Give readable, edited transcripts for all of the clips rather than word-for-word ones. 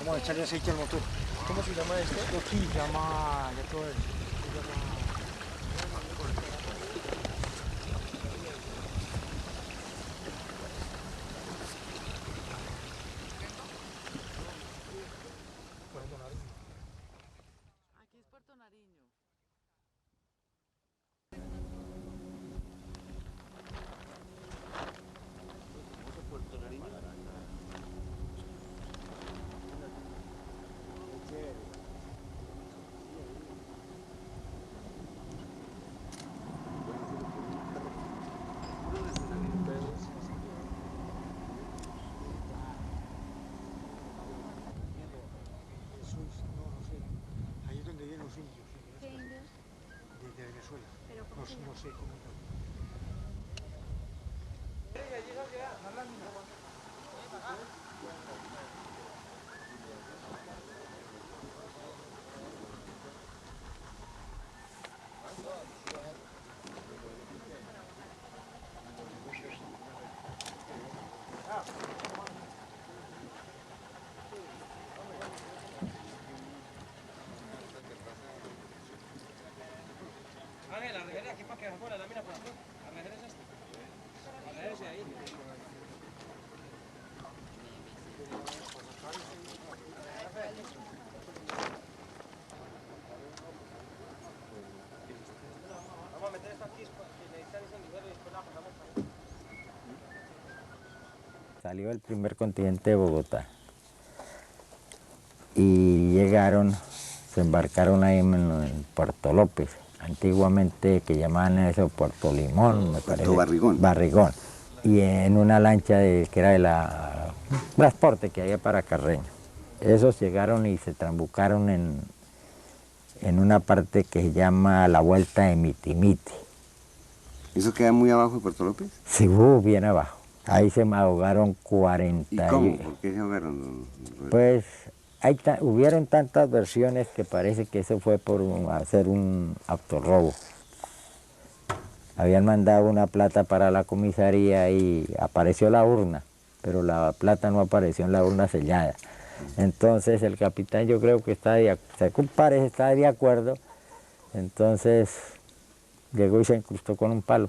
Vamos a echarle aceite al motor. ¿Cómo se llama esto? Aquí llama, ya todo eso. Aquí es Puerto Nariño. Ahí es donde vienen los indios. ¿Qué indios? De Venezuela. ¿Pero cómo No, se no llama? sé cómo. Ángel, arregle aquí para que afuera, la mira por aquí. Arregles esto. Arregles ahí. Vamos a meter esto aquí porque necesitan ese nivel y después la pasamos para ahí. Salió el primer contingente de Bogotá y llegaron, se embarcaron ahí en Puerto López, antiguamente que llamaban eso Puerto Limón, me parece. Puerto Barrigón. Barrigón. Y en una lancha que era de la transporte que había para Carreño. Esos llegaron y se trambucaron en una parte que se llama la Vuelta de Mitimiti. ¿Eso queda muy abajo de Puerto López? Sí, bien abajo. Ahí se me ahogaron 40. ¿Y cómo? ¿Por qué se ahogaron, don Roberto? Pues hubieron tantas versiones que parece que eso fue por hacer un autorrobo. Habían mandado una plata para la comisaría y apareció la urna, pero la plata no apareció en la urna sellada. Entonces el capitán yo creo que según parece está de acuerdo, entonces llegó y se incrustó con un palo.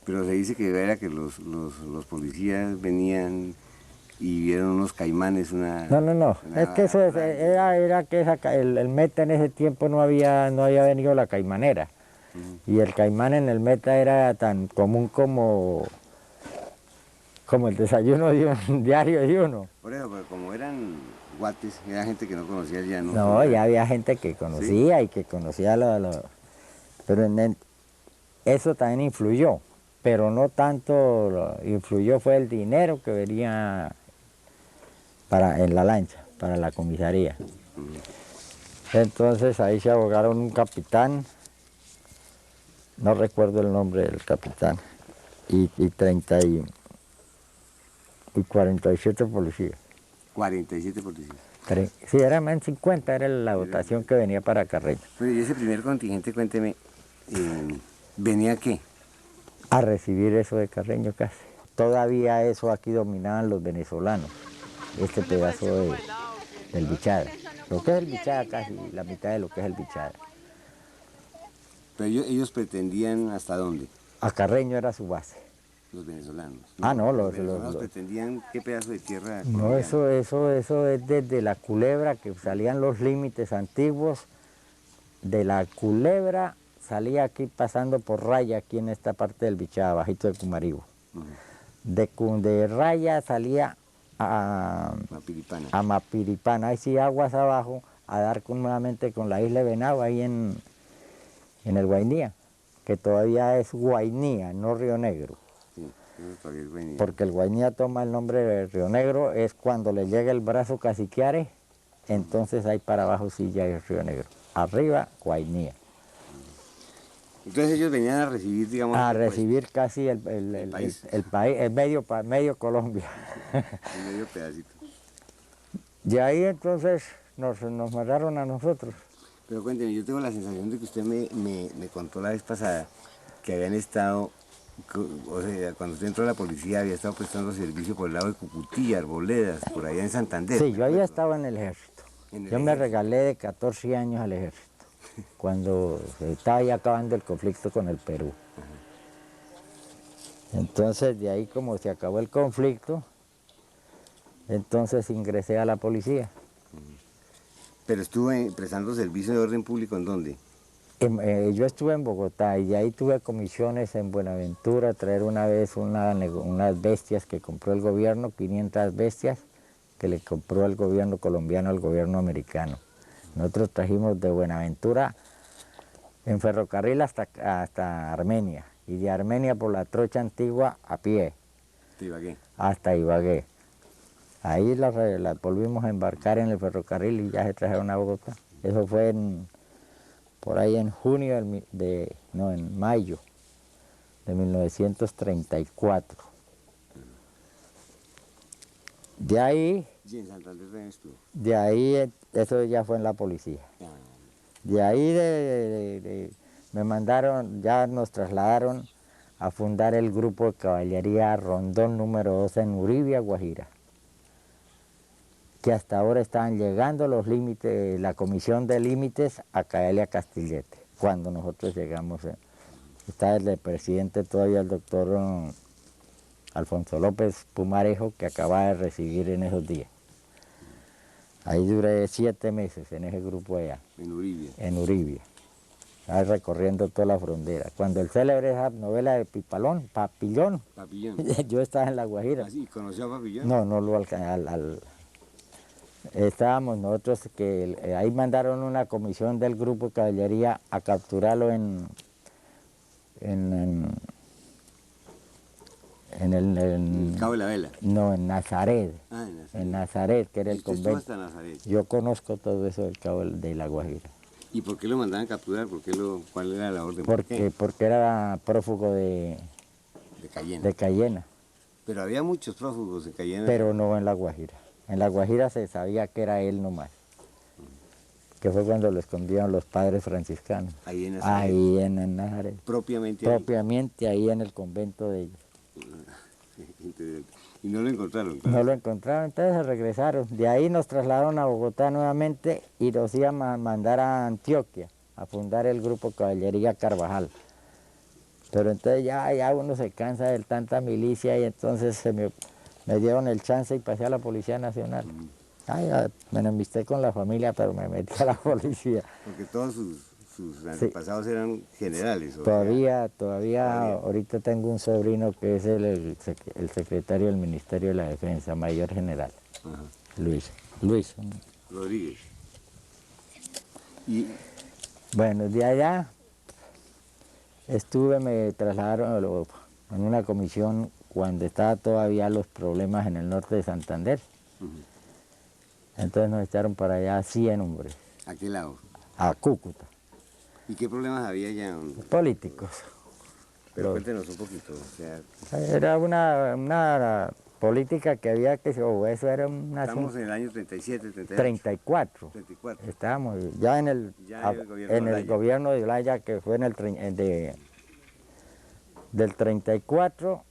Pero se dice que era que los policías venían y vieron unos caimanes, No, es que eso era que el Meta en ese tiempo no había venido la caimanera. Y el caimán en el Meta era tan común como el desayuno diario de uno. Por eso, pero como eran guates, era gente que no conocía el llano. No, ya había gente que conocía, ¿sí? Y que conocía pero eso también influyó, pero no tanto influyó fue el dinero que venía en la lancha, para la comisaría. Entonces ahí se ahogaron un capitán, no recuerdo el nombre del capitán, y 47 policías. 47 policías. Sí, eran más de 50, era la dotación que venía para Carreño. Bueno, y ese primer contingente, cuénteme, ¿venía a qué? A recibir eso de Carreño casi. Todavía eso aquí dominaban los venezolanos, este pedazo del Bichada. Lo que es el Bichada casi, la mitad de lo que es el Bichada. Pero ellos pretendían ¿hasta dónde? A Carreño era su base. Los venezolanos. Los venezolanos pretendían qué pedazo de tierra. No, eso es desde la Culebra, que salían los límites antiguos. De la Culebra salía aquí pasando por Raya, aquí en esta parte del Bichada, bajito de Cumaribo. De Raya salía a Mapiripana, ahí sí aguas abajo, a dar nuevamente con la isla de Venado, ahí en el Guainía, que todavía es Guainía, no Río Negro. Sí, eso todavía es Guainía. Porque el Guainía toma el nombre de Río Negro, es cuando le llega el brazo Caciquiare, entonces ahí para abajo sí ya es Río Negro. Arriba, Guainía. Entonces ellos venían a recibir, digamos... A recibir casi el país, el medio Colombia. El medio pedacito. Y ahí entonces nos mandaron a nosotros. Pero cuénteme, yo tengo la sensación de que usted me contó la vez pasada que habían estado O sea, cuando usted entró a la policía había estado prestando servicio por el lado de Cucutí, Arboledas, por allá en Santander. Sí, yo había estado en el ejército. En el Yo me ejército. regalé de 14 años al ejército, cuando se estaba ya acabando el conflicto con el Perú. Entonces, de ahí como se acabó el conflicto, entonces ingresé a la policía. Pero estuve prestando servicio de orden público, ¿en dónde? Yo estuve en Bogotá y de ahí tuve comisiones en Buenaventura, traer una vez unas bestias que compró el gobierno, 500 bestias que le compró el gobierno colombiano al gobierno americano. Nosotros trajimos de Buenaventura en ferrocarril hasta Armenia y de Armenia por la trocha antigua a pie ¿De Ibagué? hasta Ibagué. Ahí las volvimos a embarcar en el ferrocarril y ya se trajeron a Bogotá. Eso fue por ahí en junio, en mayo de 1934. De ahí, Sí, en Santander también estuvo. eso ya fue en la policía. Ah, De ahí me mandaron, ya nos trasladaron a fundar el grupo de caballería Rondón número 12 en Uribia, Guajira, que hasta ahora estaban llegando los límites, la comisión de límites a Caelia Castillete, cuando nosotros llegamos. Está el presidente todavía el doctor Alfonso López Pumarejo, que acaba de recibir en esos días. Ahí duré 7 meses en ese grupo allá. en Uribia. En Uribia, ahí recorriendo toda la frontera. Cuando el célebre esa novela de Papillón, Papillón. yo estaba en La Guajira. ¿Ah, sí? ¿Conoció a Papillón? No lo alcancé. Estábamos nosotros ahí mandaron una comisión del grupo de caballería a capturarlo en En Cabo de la Vela. no, en Nazaret. Ah, en Nazaret. En Nazaret, que era el ¿Usted estuvo convento. hasta Nazaret? Yo conozco todo eso del Cabo de La Guajira. ¿Y por qué lo mandaban a capturar? ¿Cuál era la orden? Porque era prófugo de De Cayena. Cayena, Pero había muchos prófugos en Cayena. pero no en La Guajira. En La Guajira se sabía que era él nomás, que fue cuando lo escondieron los padres franciscanos. Ahí en Nazaret. Ahí en Nazaret. Propiamente ahí. Propiamente ahí en el convento de ellos. Interesante. Y no lo encontraron. No lo encontraron, entonces se regresaron. De ahí nos trasladaron a Bogotá nuevamente y nos iban a mandar a Antioquia a fundar el grupo Caballería Carvajal. Pero entonces ya uno se cansa de tanta milicia y entonces me dieron el chance y pasé a la Policía Nacional. Me enemisté con la familia, pero me metí a la policía. Porque todos sus antepasados eran generales. o Todavía, Todavía. ahorita tengo un sobrino que es el secretario del Ministerio de la Defensa, mayor general, sea, ajá, Luis. Rodríguez. Y Bueno, de allá me trasladaron en una comisión cuando estaba todavía los problemas en el norte de Santander. Entonces nos echaron para allá 100 hombres, ¿a qué lado? a Cúcuta, ¿Y qué problemas había ya? políticos. Pero cuéntenos un poquito. O sea, Era una política que había eso era una... estamos en el año 37, 38. 34. 34. Estábamos ya en el, Ya en el gobierno de Olaya. gobierno de Olaya, que fue del 34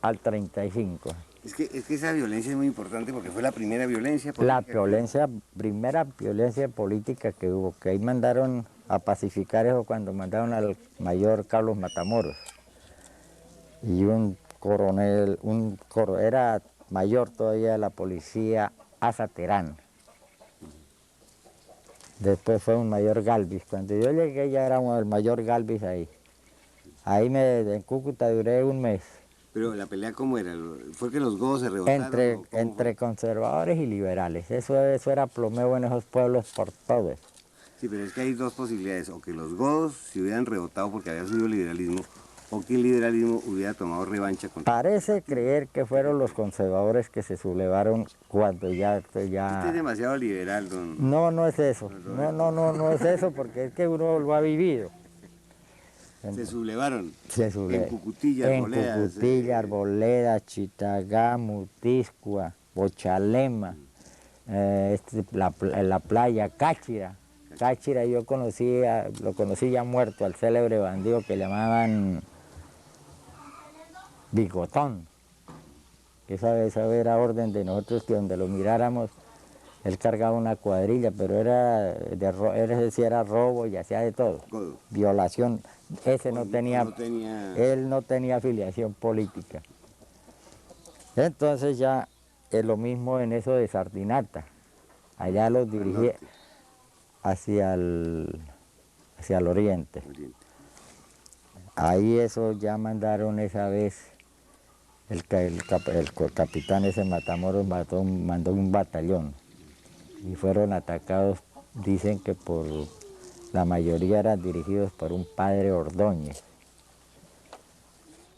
al 35. Es que esa violencia es muy importante porque fue la primera violencia La política. primera violencia política que hubo, que ahí mandaron a pacificar eso cuando mandaron al mayor Carlos Matamoros. Y un coronel, era mayor todavía de la policía, Asa Terán. Después fue un mayor Galvis. Cuando yo llegué ya era el mayor Galvis ahí. Ahí en Cúcuta duré un mes. Pero la pelea, ¿cómo era? ¿Fue que los godos se rebotaron? ¿O cómo Entre conservadores y liberales. Eso era plomeo en esos pueblos por todo eso. Sí, pero es que hay dos posibilidades. O que los godos se hubieran rebotado porque había subido el liberalismo, o que el liberalismo hubiera tomado revancha contra... Parece creer que fueron los conservadores que se sublevaron cuando ya... Usted es demasiado liberal, don... No es eso. No es eso porque es que uno lo ha vivido. Se sublevaron. En Cucutilla, Arboledas. En Cucutilla, Arboledas, Chitagá, Mutiscua, Bochalema, la playa Cáchira. Cáchira yo lo conocí ya muerto, al célebre bandido que llamaban Bigotón, que esa era orden de nosotros que donde lo miráramos, él cargaba una cuadrilla, pero ese sí era robo y hacía de todo. Godo. Violación, ese no tenía, él no tenía afiliación política. Entonces ya es lo mismo en eso de Sardinata, allá los dirigía hacia el oriente. Ahí eso ya mandaron esa vez, el capitán ese Matamoros mandó un batallón y fueron atacados, dicen que la mayoría eran dirigidos por un padre Ordóñez.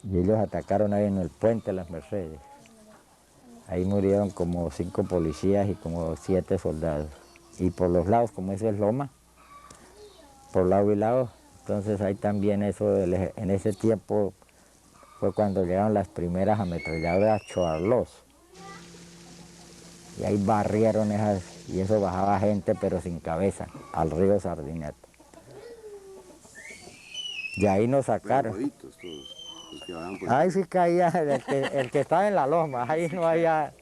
Y ellos atacaron ahí en el puente de las Mercedes. Ahí murieron como 5 policías y como 7 soldados. Y por los lados, como eso es loma, por lado y lado, entonces ahí también eso, en ese tiempo fue cuando llegaron las primeras ametralladoras Choarlos. Y ahí barrieron esas, y eso bajaba gente pero sin cabeza, al río Sardinata. Y ahí nos sacaron. Todos, los que bajaban por Ahí sí caía el que estaba en la loma, ahí no había...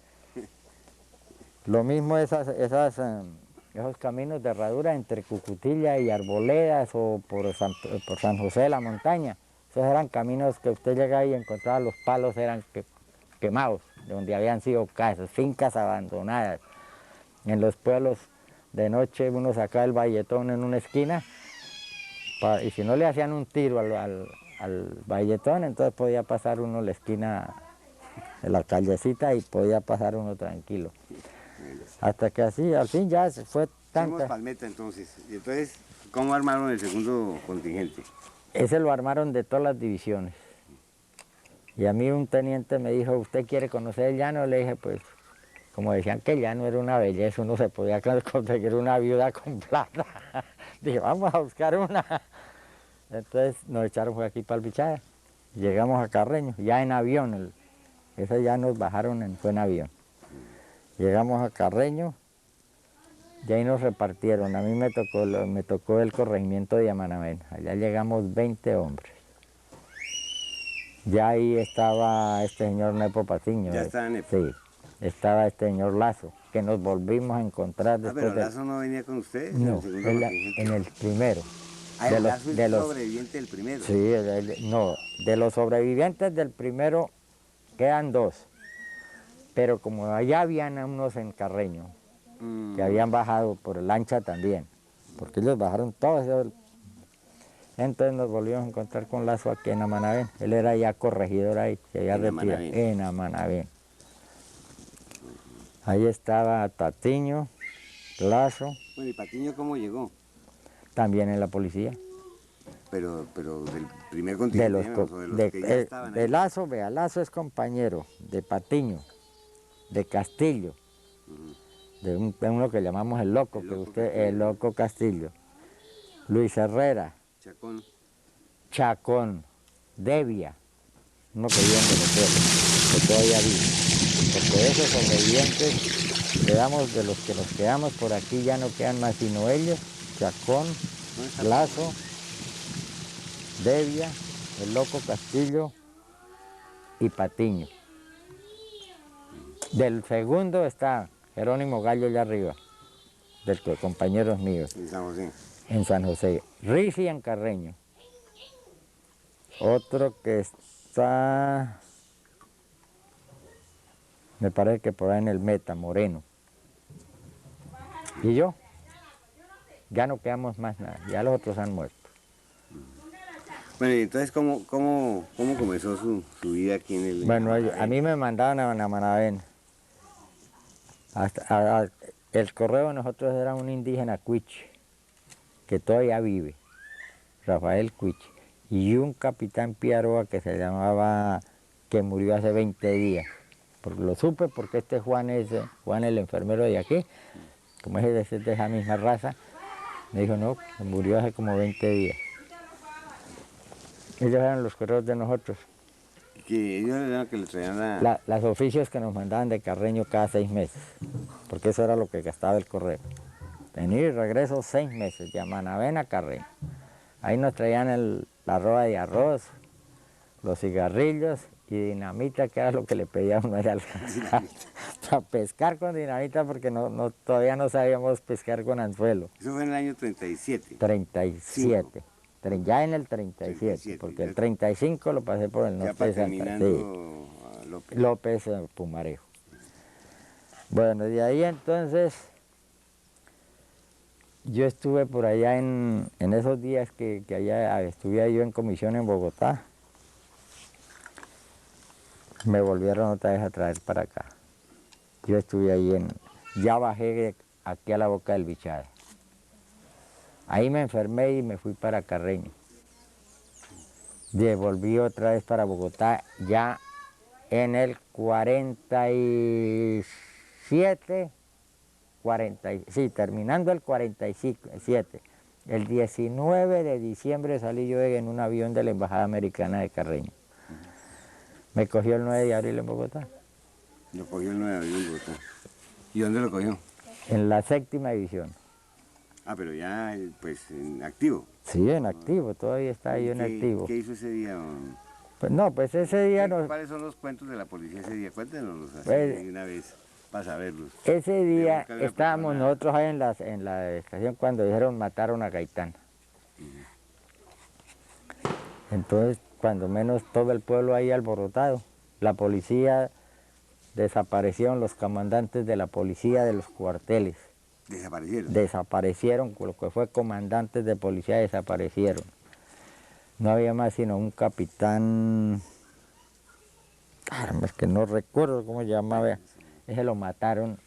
Lo mismo esos caminos de herradura entre Cucutilla y Arboledas o por San José de la Montaña. Esos eran caminos que usted llegaba y encontraba los palos eran quemados, de donde habían sido casas, fincas abandonadas. En los pueblos de noche uno sacaba el valletón en una esquina y si no le hacían un tiro al valletón, entonces podía pasar uno la esquina de la callecita y podía pasar uno tranquilo. Hasta que así, al fin ya fue tanta... Hicimos Palmeta entonces. Y entonces, ¿cómo armaron el segundo contingente? Ese lo armaron de todas las divisiones. Y a mí un teniente me dijo, ¿usted quiere conocer el llano? Le dije, pues, como decían que el llano era una belleza, uno se podía conseguir una viuda con plata. Dije, vamos a buscar una. Entonces nos echaron por aquí para el Bichada. Llegamos a Carreño, ya en avión. Ese ya nos bajaron, fue en avión. Llegamos a Carreño, y ahí nos repartieron. A mí me tocó el corregimiento de Yamanabén. Allá llegamos 20 hombres. Ya ahí estaba este señor Nepo Patiño. ¿Ya estaba Nepo? Sí, estaba este señor Lazo, que nos volvimos a encontrar después. ¿Pero Lazo no venía con ustedes? No, en el primero. Lazo es el sobreviviente del primero. Sí, no, de los sobrevivientes del primero quedan 2. Pero como allá habían unos en Carreño, que habían bajado por el Lancha también, porque ellos bajaron todos. Entonces nos volvimos a encontrar con Lazo aquí en Amanabén. Él era ya corregidor ahí, se había retirado en Amanabén. Ahí estaba Patiño, Lazo. Bueno, ¿y Patiño cómo llegó? También en la policía. Pero del primer contingente, de Lazo, vea, Lazo es compañero de Patiño, de Castillo, de uno que llamamos el Loco, el Loco Castillo, Luis Herrera, Chacón, Devia, uno que vive en Venezuela, que todavía vive. Porque esos sobrevivientes, de los que nos quedamos por aquí ya no quedan más sino ellos, Chacón, Lazo, Devia, el Loco Castillo y Patiño. Del segundo está Jerónimo Gallo allá arriba, de los compañeros míos. En San José. En San José. Risi en Carreño. Otro que está, me parece que por ahí en el Meta, Moreno. Y yo. Ya no quedamos más nada, ya los otros han muerto. Bueno, y entonces, ¿cómo comenzó su vida aquí en el... Bueno, a mí me mandaban a Namanabén. El correo de nosotros era un indígena cuiche, que todavía vive, Rafael Cuiche, y un capitán Piaroa que se llamaba, que murió hace 20 días. Porque lo supe porque este Juan el enfermero de aquí, como es de esa misma raza, me dijo, no, murió hace como 20 días. Ellos eran los correos de nosotros. Que ellos eran que le traían las oficios que nos mandaban de Carreño cada 6 meses, porque eso era lo que gastaba el correo. Venir y regreso 6 meses, de Amanabén a Carreño. Ahí nos traían la roba de arroz, los cigarrillos y dinamita, que era lo que le pedía uno allá para pescar con dinamita, porque todavía no sabíamos pescar con anzuelo. Eso fue en el año 37. 37. Ya en el 37, 37, porque el 35 lo pasé por el Ya norte para de Santa terminando López. López Pumarejo. Bueno, de ahí entonces yo estuve por allá en esos días que allá estuve yo en comisión en Bogotá. Me volvieron otra vez a traer para acá. Yo estuve ahí ya bajé aquí a la boca del Bichada. Ahí me enfermé y me fui para Carreño. Volví otra vez para Bogotá ya en el 47, sí, terminando el 47. El 19 de diciembre salí yo en un avión de la Embajada Americana de Carreño. Me cogió el 9 de abril en Bogotá. Lo cogió el 9 de abril en Bogotá. ¿Y dónde lo cogió? En la 7ª división. Ah, pero ya, pues, en activo. Sí, en activo, todavía está ahí en activo. ¿Qué hizo ese día, don? Pues no, pues ese día ¿Cuáles son los cuentos de la policía ese día? Cuéntenos así Pues, de una vez, para saberlos. Ese día Pero estábamos personal. nosotros ahí en la estación cuando dijeron mataron a Gaitán. Entonces, cuando menos todo el pueblo ahí alborotado, la policía, desaparecieron los comandantes de la policía de los cuarteles. Desaparecieron. Desaparecieron, lo que fue comandantes de policía desaparecieron. No había más sino un capitán, es que no recuerdo cómo se llamaba, ese lo mataron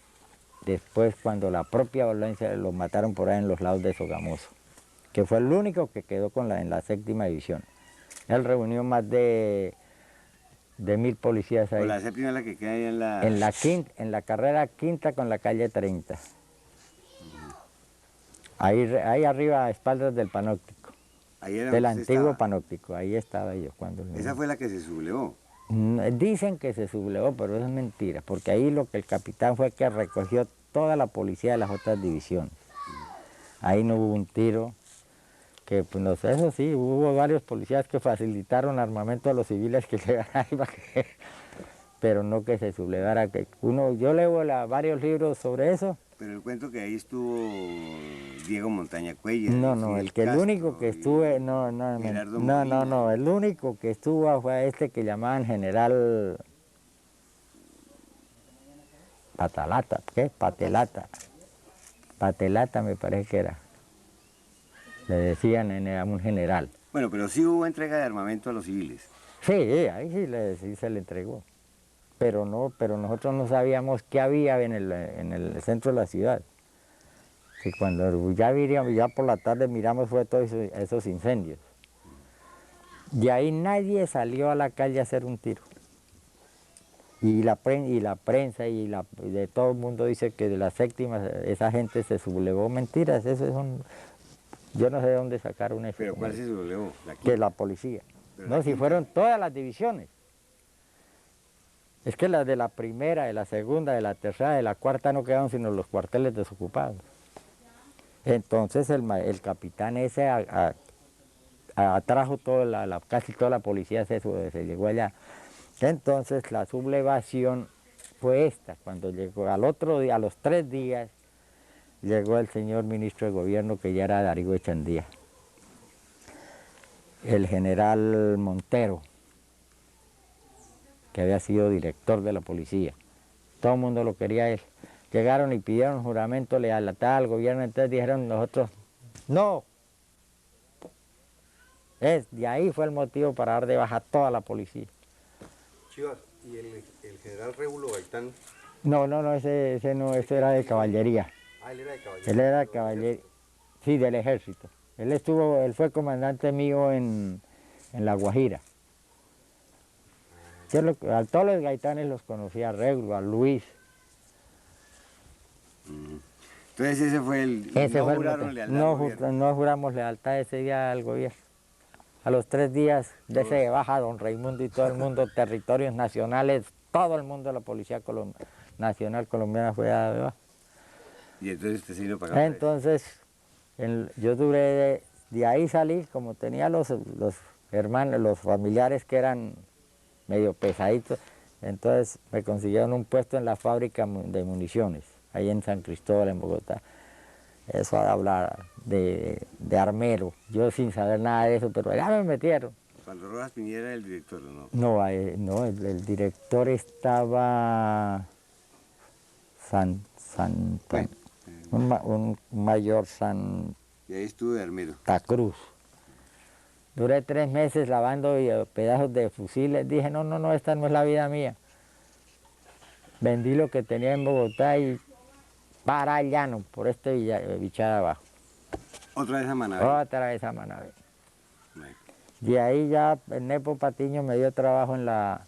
después cuando la propia violencia lo mataron por ahí en los lados de Sogamoso, que fue el único que quedó en la 7ª división. Él reunió más de 1000 policías ahí. ¿O la 7ª es la que queda ahí en la...? En la carrera 5ª con la calle 30. Ahí arriba a espaldas del panóptico, Ahí era del donde usted antiguo estaba. panóptico, ahí estaba yo cuando... Esa fue la que se sublevó. Dicen que se sublevó, pero eso es mentira, porque ahí lo que el capitán fue que recogió toda la policía de las otras divisiones. Ahí no hubo un tiro, que pues no sé, eso sí, hubo varios policías que facilitaron armamento a los civiles que llegaran ahí pero no que se sublevara. Yo leo varios libros sobre eso. Pero el cuento que ahí estuvo Diego Montaña Cuellar. No, el único que estuve, el único que estuvo fue este que llamaban general Patelata me parece que era. Le decían, era un general. Bueno, pero sí hubo entrega de armamento a los civiles. Sí, ahí sí se le entregó. Pero nosotros no sabíamos qué había en el centro de la ciudad. Y cuando ya por la tarde miramos fue todos esos incendios. De ahí nadie salió a la calle a hacer un tiro. Y la prensa y de todo el mundo dice que de la 7ª esa gente se sublevó. Mentiras, yo no sé de dónde sacaron eso. ¿Pero cuál se sublevó? Que la policía. Pero No, si fueron todas las divisiones. Es que las de la 1ª, de la 2ª, de la 3ª, de la 4ª no quedaron sino los cuarteles desocupados. Entonces el capitán ese atrajo casi toda la policía, se llegó allá. Entonces la sublevación fue esta, cuando llegó al otro día, a los 3 días, llegó el señor ministro de gobierno que ya era Darío Echandía, el general Montero, que había sido director de la policía. Todo el mundo lo quería él. Llegaron y pidieron juramento de lealtad al gobierno, entonces dijeron nosotros, no. De ahí fue el motivo para dar de baja a toda la policía. Chivas, ¿y el general Rébulo Gaitán? No, ese no, ese era de caballería. Ah, él era de caballería. Él era de caballería, sí, del ejército. Él fue comandante mío en La Guajira. A todos los gaitanes los conocía, a Rébulo, a Luis. Entonces ese fue juraron lealtad al gobierno. No juramos lealtad ese día al gobierno. A los 3 días de ese baja don Raimundo y todo el mundo, territorios nacionales, todo el mundo de la Policía Nacional Colombiana fue a de baja. Y entonces usted se vino para acá. Entonces, yo duré, de ahí salí, como tenía los hermanos, los familiares que eran medio pesadito. Entonces me consiguieron un puesto en la fábrica de municiones, ahí en San Cristóbal, en Bogotá. Eso a hablar de armero, yo sin saber nada de eso, pero allá me metieron. Cuando Rojas Pinilla era el director, ¿o no? No, no, el director estaba un mayor Y ahí estuvo de armero. Santa Cruz. Duré 3 meses lavando pedazos de fusiles. Dije, no, esta no es la vida mía. Vendí lo que tenía en Bogotá y para el llano, por este Bichada abajo. ¿Otra vez a Manaví? Otra vez a Manaví. Bueno. De ahí ya el Nepo Patiño me dio trabajo en a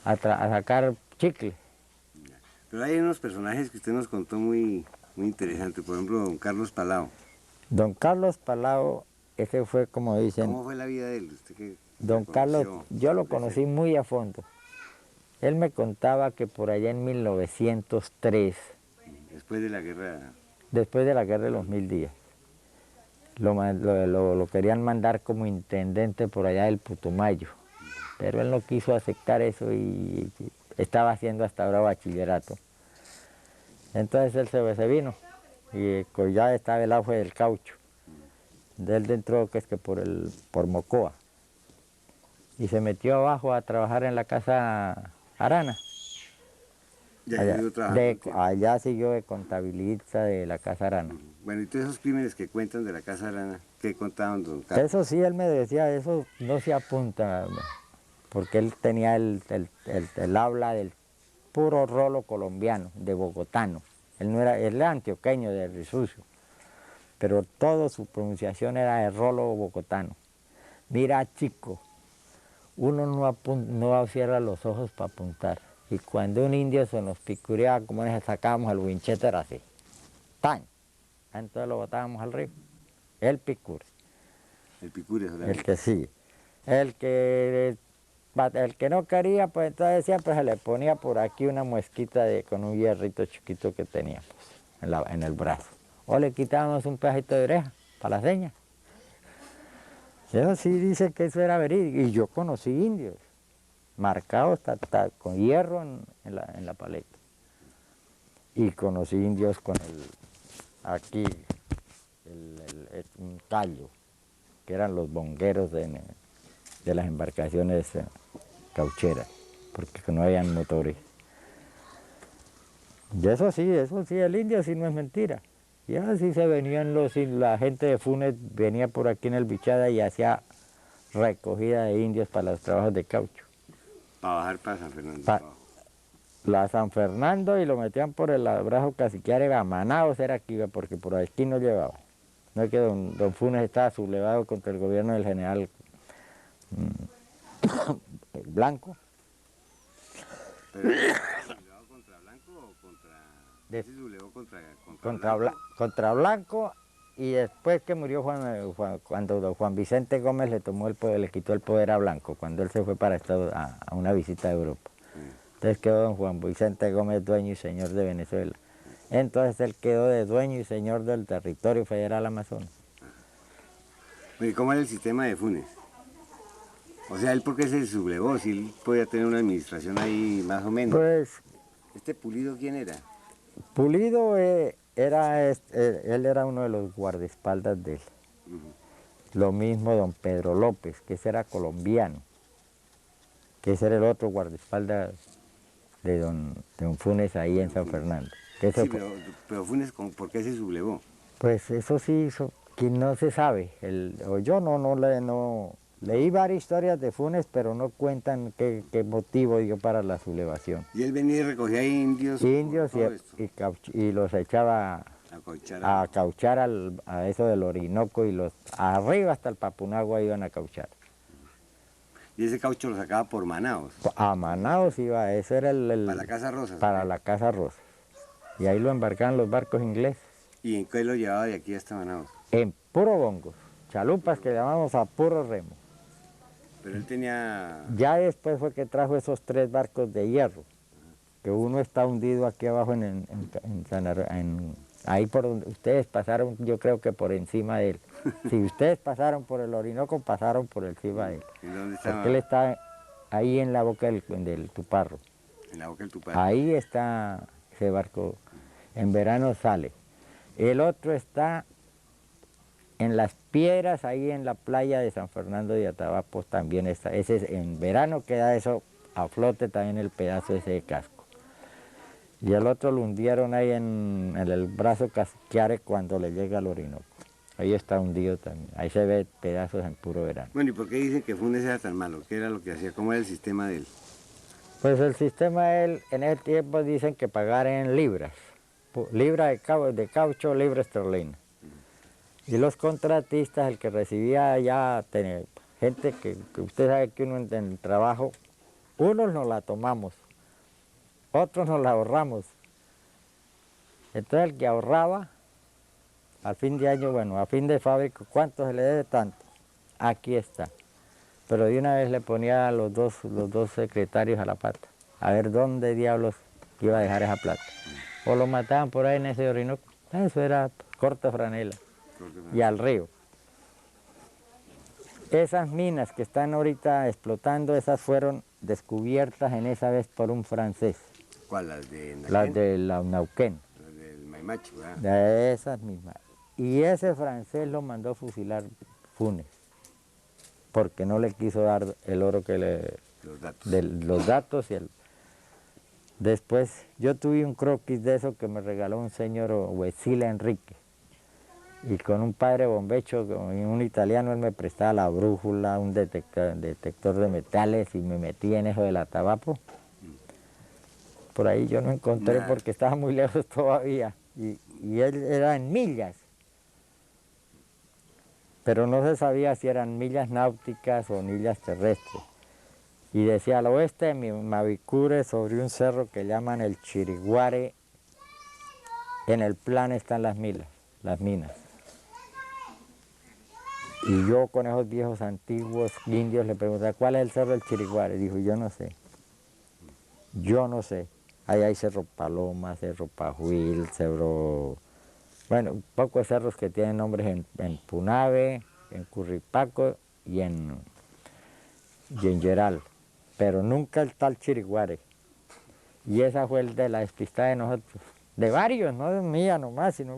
sacar chicle. Pero hay unos personajes que usted nos contó muy interesantes. Por ejemplo, don Carlos Palao. Don Carlos Palao, ese fue como dicen... ¿Cómo fue la vida de él? ¿Usted qué Don Carlos, yo lo conocí muy a fondo. Él me contaba que por allá en 1903, después de la guerra, después de la guerra de los 1000 días, lo querían mandar como intendente por allá del Putumayo, pero él no quiso aceptar eso y estaba haciendo hasta ahora bachillerato. Entonces él se vino y ya estaba el auge del caucho. De él entró que es que por Mocoa y se metió abajo a trabajar en la casa Arana. Allá siguió de contabilista de la casa Arana. Bueno, y todos esos crímenes que cuentan de la casa Arana, ¿qué contaban don Carlos? Eso sí, él me decía, eso no se apunta, porque él tenía el habla del puro rolo colombiano, de bogotano. Él no era, él era antioqueño de Risucio, pero toda su pronunciación era de rolo bogotano. Mira, chico, uno no cierra los ojos para apuntar. Y cuando un indio se nos picureaba, como nos sacábamos el winchete, era así. ¡Tan! Entonces lo botábamos al río. El picure. El picure solamente. El que sí. El que no quería, pues entonces decía, pues se le ponía por aquí una muesquita con un hierrito chiquito que teníamos en el brazo. O le quitábamos un pedacito de oreja para la seña. Eso sí dice que eso era verídico. Y yo conocí indios, marcados con hierro en la paleta. Y conocí indios con aquí, un callo, que eran los bongueros de las embarcaciones caucheras, porque no habían motores. Y eso sí, el indio sí no es mentira. Y así se venían la gente de Funes venía por aquí en el Bichada y hacía recogida de indios para los trabajos de caucho. Para bajar para San Fernando. La San Fernando y lo metían por el brazo caciquiar, era Manaos, era aquí, porque por aquí no llevaba. No es que don Funes estaba sublevado contra el gobierno del general Blanco. ¿Pero sublevado contra Blanco o contra...? ¿Se sublevó contra Blanco, y después que murió cuando don Juan Vicente Gómez le quitó el poder a Blanco, cuando él se fue para a una visita a Europa. Entonces quedó don Juan Vicente Gómez dueño y señor de Venezuela. Entonces él quedó de dueño y señor del territorio federal Amazonas. ¿Y cómo era el sistema de Funes? O sea, ¿él por qué se sublevó? Si él podía tener una administración ahí más o menos. Pues... ¿Este Pulido quién era? Pulido él era uno de los guardaespaldas de él. Lo mismo don Pedro López, que ese era colombiano, que ese era el otro guardaespaldas de don Funes ahí en San Fernando. Sí, pero Funes, ¿por qué se sublevó? Pues eso sí, que no se sabe. Yo no leí varias historias de Funes, pero no cuentan qué motivo dio para la sublevación. Y él venía y recogía indios. Indios y los echaba a cauchar a eso del Orinoco, y arriba hasta el Papunagua iban a cauchar. Y ese caucho lo sacaba por Manaos. A Manaos iba, eso era para la Casa Rosas. Para la Casa Rosas. Y ahí lo embarcaban los barcos ingleses. ¿Y en qué lo llevaba de aquí hasta Manaos? En puro bongos, chalupas que llamamos a puro remo. Pero él tenía... Ya después fue que trajo esos 3 barcos de hierro, que uno está hundido aquí abajo ahí por donde ustedes pasaron, yo creo que por encima de él. Si ustedes pasaron por el Orinoco, pasaron por encima de él. ¿Y dónde estaba? Porque él está ahí en la boca del Tuparro. En la boca del Tuparro. Ahí está ese barco, en verano sale. El otro está en las piedras, ahí en la playa de San Fernando de Atabapo también está. Ese en verano queda eso a flote también el pedazo ese de casco. Y el otro lo hundieron ahí en el brazo Casquiare cuando le llega al Orinoco. Ahí está hundido también, ahí se ve pedazos en puro verano. Bueno, ¿y por qué dicen que Funes era tan malo? ¿Qué era lo que hacía? ¿Cómo era el sistema de él? Pues el sistema de él, en ese tiempo dicen que pagar en libras, libra de caucho, libra esterlina. Y los contratistas, el que recibía ya, gente que usted sabe que uno en el trabajo, unos nos la tomamos, otros nos la ahorramos. Entonces el que ahorraba, al fin de año, bueno, a fin de fábrica, ¿cuánto se le debe tanto? Aquí está. Pero de una vez le ponía a los dos secretarios a la pata, a ver dónde diablos iba a dejar esa plata. O lo mataban por ahí en ese Orinoco, eso era corta franela, y al río. Esas minas que están ahorita explotando, esas fueron descubiertas en esa vez por un francés. ¿Cuál? ¿Las de Neuquén? Las de la Neuquén. Las del Maimacho, ¿verdad? De esas mismas. Y ese francés lo mandó fusilar Funes, porque no le quiso dar el oro que le... Los datos. Los datos y el... Después, yo tuve un croquis de eso que me regaló un señor Huesila Enrique. Y con un padre bombecho, un italiano, él me prestaba la brújula, un detector de metales y me metí en eso del Atabapo. Por ahí yo no encontré porque estaba muy lejos todavía. Y él era en millas. Pero no se sabía si eran millas náuticas o millas terrestres. Y decía al oeste de Mavicure, sobre un cerro que llaman el Chiriguare, en el plan están las minas. Y yo con esos viejos antiguos indios le pregunté, ¿cuál es el cerro del Chiriguare? Dijo, yo no sé. Yo no sé. Ahí hay Cerro Paloma, Cerro Pajuil, Cerro... Bueno, pocos cerros que tienen nombres en Punave, en Curripaco y en Yeral, pero nunca el tal Chiriguare. Y esa fue el de la despistada de nosotros. De varios, no de mía nomás, sino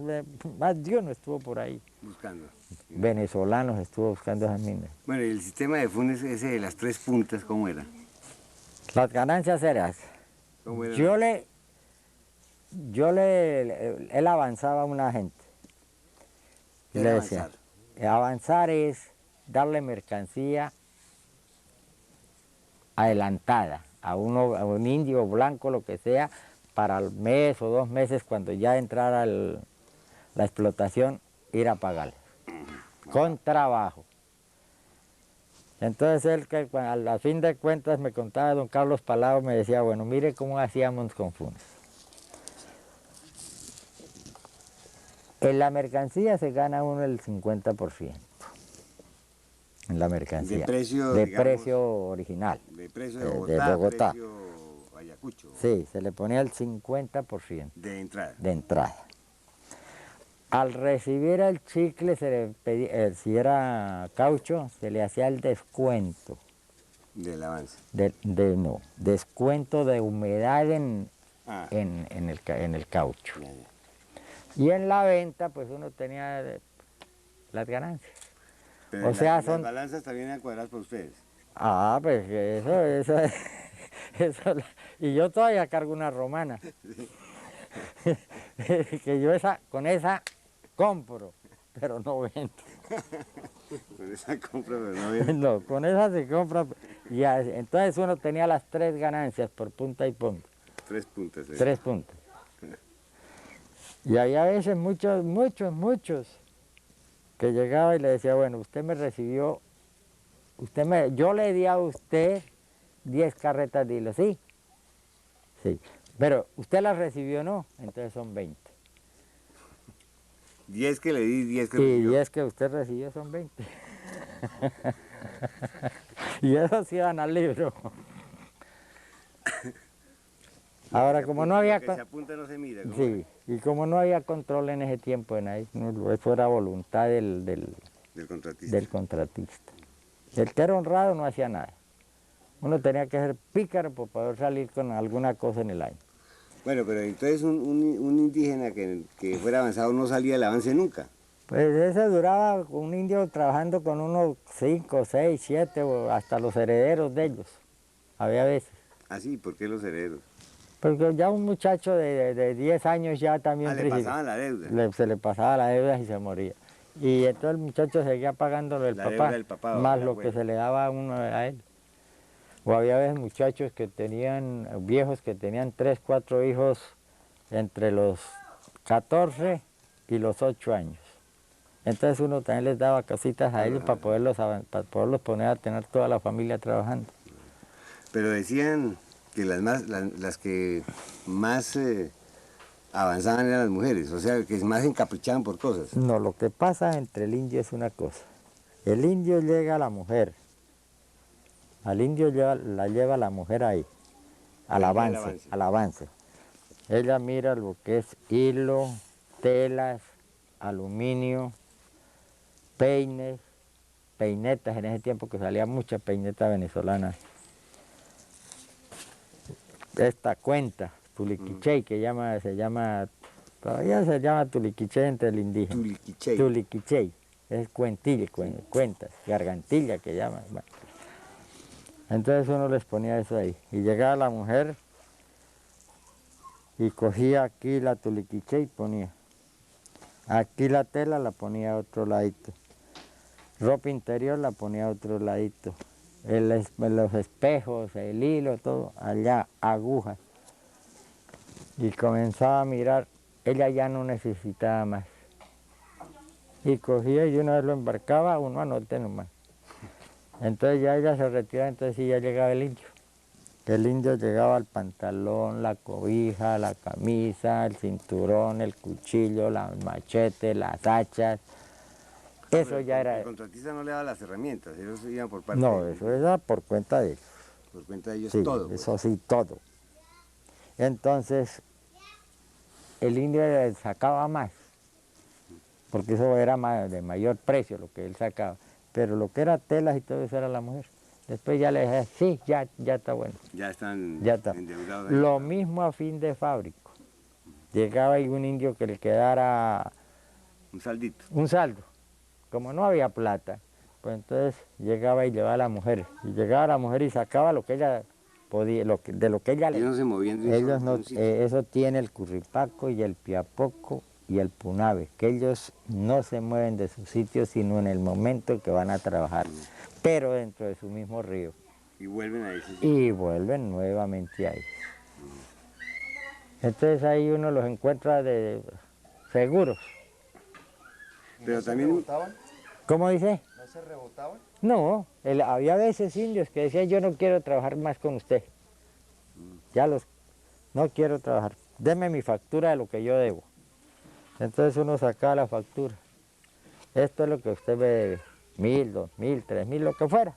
más de uno estuvo por ahí. Buscando. Venezolanos estuvo buscando esas minas. Bueno, y el sistema de Funes, ese de las 3 puntas, ¿cómo era? Las ganancias eran... ¿Cómo era? Él avanzaba a una gente. ¿Qué Y era le decía, avanzar? avanzar es darle mercancía adelantada a un indio blanco, lo que sea, para el mes o 2 meses, cuando ya entrara la explotación, ir a pagarles, con trabajo. Entonces él, que a fin de cuentas me contaba don Carlos Palau, me decía, bueno, mire cómo hacíamos con Funes. En la mercancía se gana uno el 50%. En la mercancía. De precio, de digamos, precio original. De precio de Bogotá. Precio Ayacucho. Sí, se le ponía el 50%. De entrada. De entrada. Al recibir el chicle, se le pedía, si era caucho, se le hacía el descuento. Del avance. No, descuento de humedad en el caucho. Ya, ya. Y en la venta, pues uno tenía las ganancias. Pero O sea, las balanzas también eran cuadradas por ustedes. Ah, pues eso, y yo todavía cargo una romana. Que yo con esa compro, pero no vendo. Con esa compra, pero no viene. No, con esa se compra. Y entonces uno tenía las 3 ganancias por punta y punta. 3 puntas. 3 puntas. Y había veces muchos, que llegaba y le decía, bueno, usted me recibió, yo le di a usted 10 carretas de hilo, ¿sí? Sí. Pero usted las recibió, ¿no? Entonces son 20. 10 que le di, 10 que Y recibió. 10 que usted recibió son 20. Y esos iban al libro. Ahora, como no había... Lo que se apunta no se mira. ¿Cómo Sí, y como no había control en ese tiempo en ahí, eso era voluntad Del contratista. del contratista. El que era honrado no hacía nada. Uno tenía que ser pícaro para poder salir con alguna cosa en el año. Bueno, pero entonces un indígena que fuera avanzado no salía del avance nunca. Pues ese duraba un indio trabajando con unos 5, 6, 7 o hasta los herederos de ellos. Había veces. Ah, sí, ¿por qué los herederos? Porque ya un muchacho de 10 años ya también Le pasaban la deuda. se le pasaba la deuda y se moría. Y entonces el muchacho seguía pagándolo el La papá, deuda del papá, más del lo que abuelo. se le daba a uno a él. O había veces muchachos que tenían, viejos que tenían 3, 4 hijos entre los 14 y los 8 años. Entonces uno también les daba cositas a ellos para poderlos poner a tener toda la familia trabajando. Pero decían que las que más avanzaban eran las mujeres, o sea, que más se encaprichaban por cosas. No, lo que pasa entre el indio es una cosa. El indio llega a la mujer. Al indio la lleva la mujer ahí, al avance. Ella mira lo que es hilo, telas, aluminio, peines, peinetas, en ese tiempo que salía mucha peineta venezolana. Esta cuenta, tuliquichey, que todavía se llama tuliquichey entre el indígena. Tuliquichey. Tuliquichey, es cuentilla, cuentas, gargantilla que llaman. Bueno. Entonces uno les ponía eso ahí. Y llegaba la mujer y cogía aquí la tuliquiche y ponía. Aquí la tela la ponía a otro ladito. Ropa interior la ponía a otro ladito. Los espejos, el hilo, todo, allá, agujas. Y comenzaba a mirar, ella ya no necesitaba más. Y cogía y una vez lo embarcaba, uno anote nomás. Entonces ya ella se retiraba, entonces sí ya llegaba el indio. El indio llegaba al pantalón, la cobija, la camisa, el cinturón, el cuchillo, la machete, las hachas. Eso ya era... El contratista no le daba las herramientas, ellos iban por parte No, de eso era por cuenta de ellos. Por cuenta de ellos Sí, todo. Pues. eso sí, todo. Entonces, el indio le sacaba más, porque eso era de mayor precio lo que él sacaba. Pero lo que era telas y todo eso era la mujer. Después ya le dije, sí, ya está bueno. Ya están endeudados. Lo mismo a fin de fábrico. Llegaba ahí un indio que le quedara... Un saldito. Un saldo. Como no había plata, pues entonces llegaba y llevaba a la mujer. Y llegaba la mujer y sacaba lo que ella podía, de lo que ella le... Ellos no se movían de un Ellos solo- no, de un sitio. eso tiene el curripaco y el piapoco y el punabe, que ellos no se mueven de su sitio sino en el momento que van a trabajar, pero dentro de su mismo río. Y vuelven a ese sitio. Y vuelven nuevamente ahí. Entonces ahí uno los encuentra seguros. Pero ¿No se también rebotaban? ¿Cómo dice? ¿No se rebotaban? No, había veces indios que decían yo no quiero trabajar más con usted. No quiero trabajar, deme mi factura de lo que yo debo. Entonces uno sacaba la factura. Esto es lo que usted me debe, 1.000, 2.000, 3.000, lo que fuera.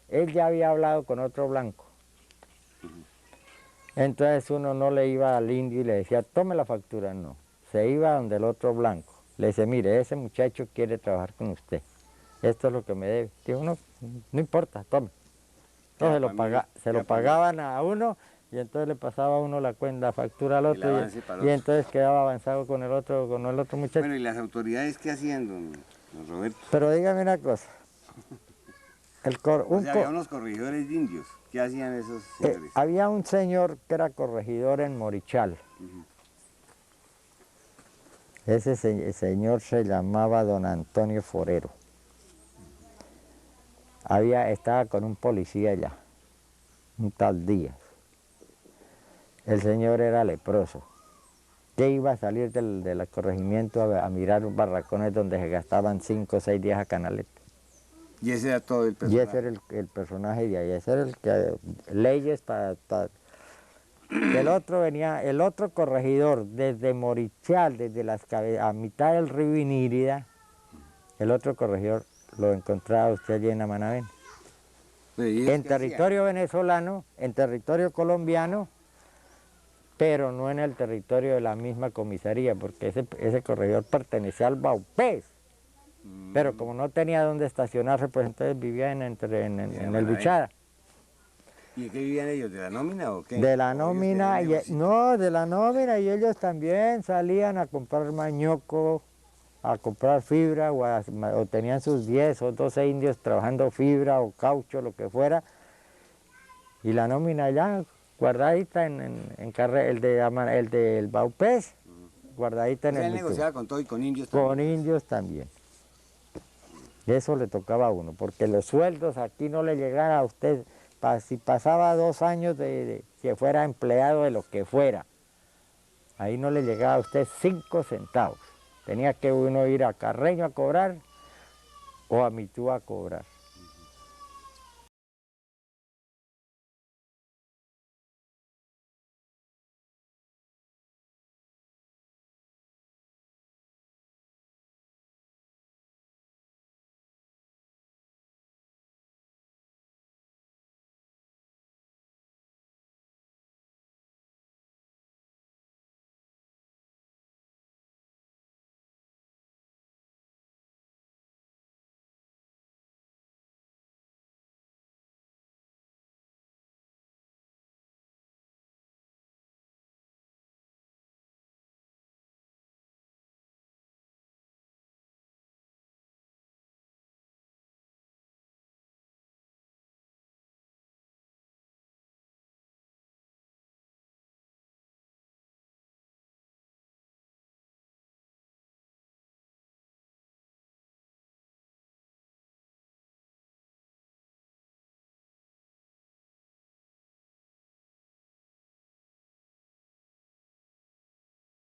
Él ya había hablado con otro blanco. Entonces uno no le iba al indio y le decía, tome la factura, no. Se iba donde el otro blanco. Le dice, mire, ese muchacho quiere trabajar con usted. Esto es lo que me debe. Dijo, no importa, tome. Entonces se lo pagaban a uno y entonces le pasaba a uno la cuenta, la factura al otro avance para el y otro. entonces quedaba avanzado con el otro muchacho. Bueno, ¿y las autoridades qué hacían, don Roberto? Pero dígame una cosa. O sea, había unos corregidores de indios. ¿Qué hacían esos señores? Había un señor que era corregidor en Morichal. Ese señor se llamaba don Antonio Forero. Estaba con un policía allá, un tal Díaz. El señor era leproso. Que iba a salir del corregimiento a mirar los barracones donde se gastaban 5 o 6 días a canaleta. Y ese era todo el Y personaje. ese era el personaje de ahí, ese era el que leyes para... El otro venía, el otro corregidor desde Morichal, a mitad del río Inírida, el otro corregidor lo encontraba usted allí en Amanabén. En territorio venezolano, en territorio colombiano, pero no en el territorio de la misma comisaría, porque ese corregidor pertenecía al Baupés. Pero como no tenía dónde estacionarse, pues entonces vivía en el Bichada. ¿Y de qué vivían ellos? ¿De la nómina o qué? De la ¿O ellos nómina, tenían negocio? no, de la nómina, y ellos también salían a comprar mañoco, a comprar fibra, o tenían sus 10 o 12 indios trabajando fibra o caucho, lo que fuera, y la nómina ya guardadita el del Baupés, guardadita O en sea, el él Micú. negociaba con todo y con indios también. Con indios también. Eso le tocaba a uno, porque los sueldos aquí no le llegaban a usted, si pasaba 2 años de que fuera empleado de lo que fuera, ahí no le llegaba a usted 5 centavos. Tenía que uno ir a Carreño a cobrar o a Mitú a cobrar.